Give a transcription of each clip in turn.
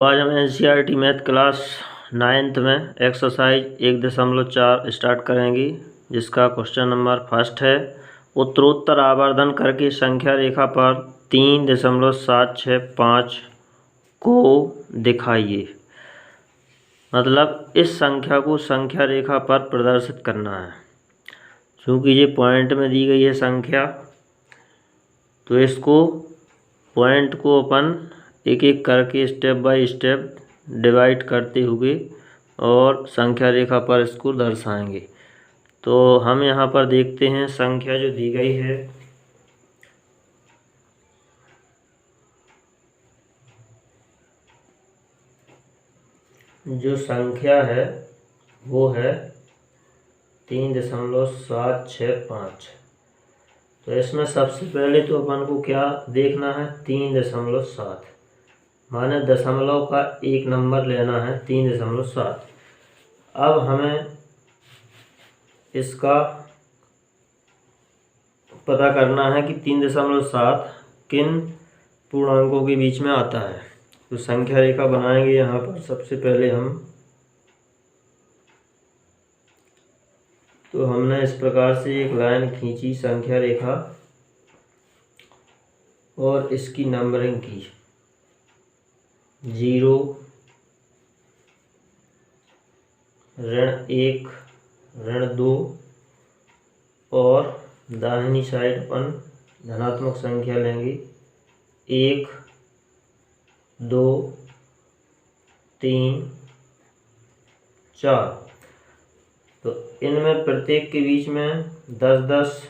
आज हम NCERT math class 9th में एक्सरसाइज 1.4 स्टार्ट करेंगे, जिसका क्वेश्चन नंबर फर्स्ट है। उत्तरोत्तर आवर्धन करके संख्या रेखा पर 3.765 को दिखाइए। मतलब इस संख्या को संख्या रेखा पर प्रदर्शित करना है। क्योंकि ये पॉइंट में दी गई है संख्या, तो इसको पॉइंट को अपन एक एक करके स्टेप बाय स्टेप डिवाइड करते हुए और संख्या रेखा पर इसको दर्शाएंगे। तो हम यहाँ पर देखते हैं संख्या जो दी गई है, जो संख्या है वो है 3.765। तो इसमें सबसे पहले तो अपन को क्या देखना है, 3.7 माने दशमलव का एक नंबर लेना है 3.7। अब हमें इसका पता करना है कि 3.7 किन पूर्णांकों के बीच में आता है। तो संख्या रेखा बनाएंगे यहाँ पर सबसे पहले तो हमने इस प्रकार से एक लाइन खींची संख्या रेखा और इसकी नंबरिंग की 0, -1, -2 और दाहिनी साइड अपन धनात्मक संख्या लेंगे 1, 2, 3, 4। तो इनमें प्रत्येक के बीच में 10-10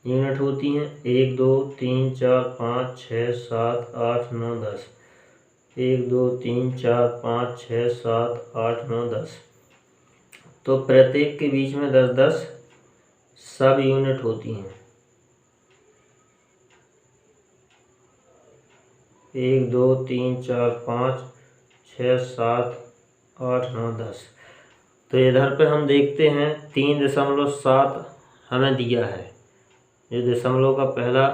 यूनिट होती हैं। 1, 2, 3, 4, 5, 6, 7, 8, 9, 10। 1, 2, 3, 4, 5, 6, 7, 8, 9, 10। तो प्रत्येक के बीच में 10-10 सब यूनिट होती हैं। 1, 2, 3, 4, 5, 6, 7, 8, 9, 10। तो इधर पे हम देखते हैं 3.7 हमें दिया है। जो दशमलव का पहला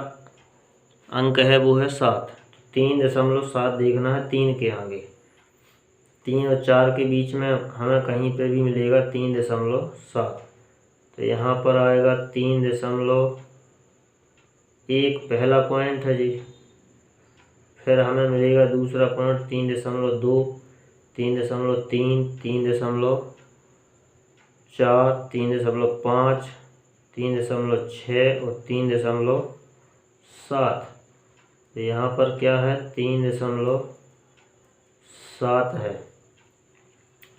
अंक है वो है 7। 3.7 देखना है 3 के आगे। 3 और 4 के बीच में हमें कहीं पे भी मिलेगा 3.7। तो यहाँ पर आएगा 3.1 पहला पॉइंट है जी। फिर हमें मिलेगा दूसरा पॉइंट 3.2, 3.3, 3.4, 3.5, 3.6 और 3.7। तो यहाँ पर क्या है, 3.7 है।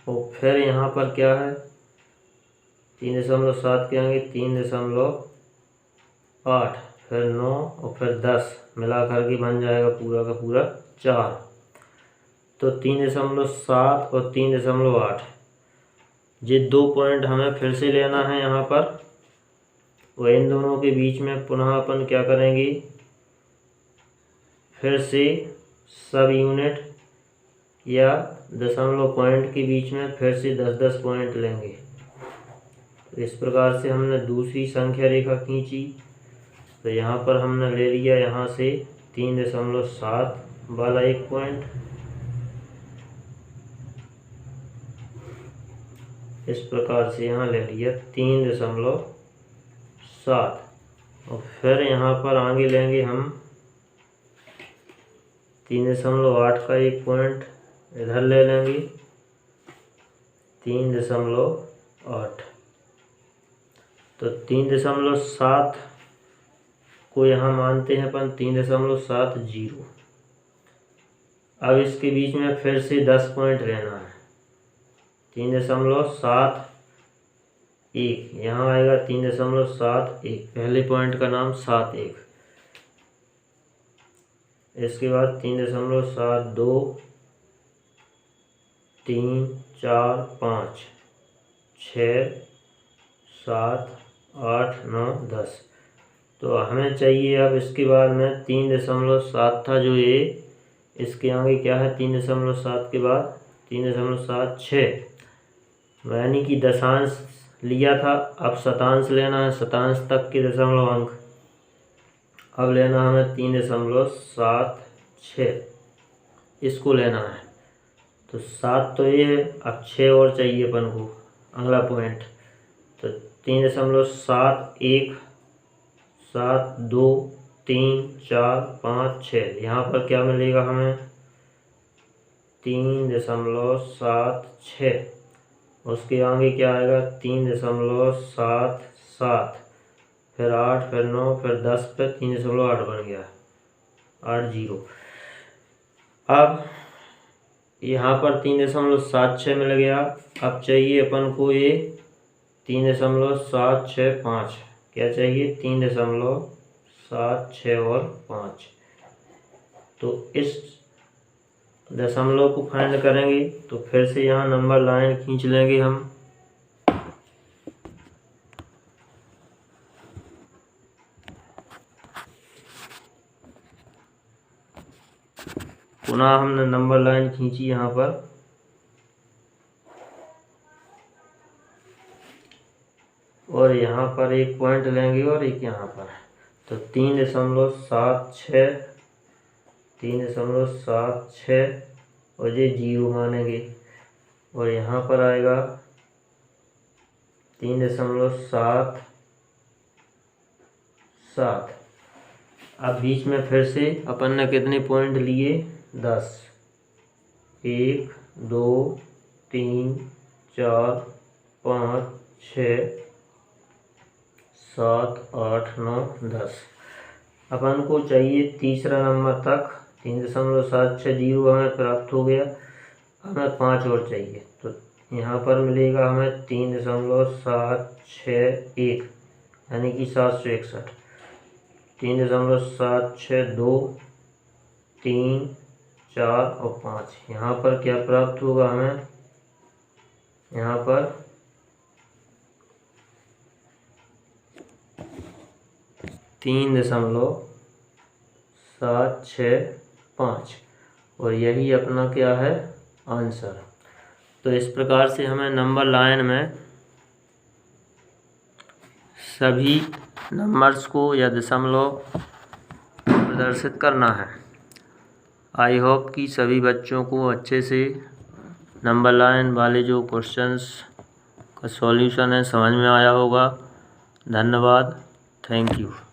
और फिर यहाँ पर क्या है, 3.7 के आगे 3.8, फिर 9 और फिर 10 मिला करके बन जाएगा पूरा का पूरा 4। तो 3.7 और 3.8 ये दो पॉइंट हमें फिर से लेना है यहाँ पर। और इन दोनों के बीच में पुनः अपन क्या करेंगे, फिर से सब यूनिट या दशमलव पॉइंट के बीच में फिर से 10-10 पॉइंट लेंगे। तो इस प्रकार से हमने दूसरी संख्या रेखा खींची। तो यहाँ पर हमने ले लिया यहाँ से 3.7 वाला एक पॉइंट। इस प्रकार से यहाँ ले लिया 3.7। और फिर यहाँ पर आगे लेंगे हम 3.8 का एक पॉइंट इधर ले लेंगे 3.8। तो 3.7 को यहाँ मानते हैं अपन 3.70। अब इसके बीच में फिर से 10 पॉइंट लेना है। 3.71 यहाँ आएगा 3.71। पहले पॉइंट का नाम 7-1। इसके बाद 3.72, 3, 4, 5, 6, 7, 8, 9, 10। तो हमें चाहिए अब इसके बाद में 3.7 था जो ये, इसके आगे क्या है 3.7 के बाद 3.76। यानी कि दशांश लिया था, अब शतांश लेना है, शतांश तक के दशमलव अंक। अब लेना हमें 3.76। इसको लेना है। तो 7 तो ये है, अब 6 और चाहिए अपन को अगला पॉइंट। तो 3.7 1 7 2 3 4 5 6, यहाँ पर क्या मिलेगा हमें 3.76। उसके आगे क्या आएगा 3.77, फिर 8, फिर 9, फिर 10, फिर 3.8 बन गया 8 0। अब यहाँ पर 3.76 मिल गया। अब चाहिए अपन को ये 3.765, क्या चाहिए 3.76 और 5। तो इस दशमलव को फाइंड करेंगे तो फिर से यहाँ नंबर लाइन खींच लेंगे हम। पुनः हमने नंबर लाइन खींची यहाँ पर, और यहाँ पर एक पॉइंट लेंगे और एक यहाँ पर। तो 3.76 और ये 0 मानेंगे, और यहाँ पर आएगा 3.77। अब बीच में फिर से अपन ने कितने पॉइंट लिए 10, 1 2 3 4 5 6 7 8 9 10। अपन को चाहिए तीसरा नंबर तक 3.760 हमें प्राप्त हो गया। हमें 5 और चाहिए, तो यहाँ पर मिलेगा हमें 3.761, यानी कि 761। 3.762 3 4 और 5, यहाँ पर क्या प्राप्त होगा हमें, यहाँ पर 3.765, और यही अपना क्या है आंसर। तो इस प्रकार से हमें नंबर लाइन में सभी नंबर्स को या दशमलव प्रदर्शित करना है। आई होप कि सभी बच्चों को अच्छे से नंबर लाइन वाले जो क्वेश्चंस का सॉल्यूशन है समझ में आया होगा। धन्यवाद, थैंक यू।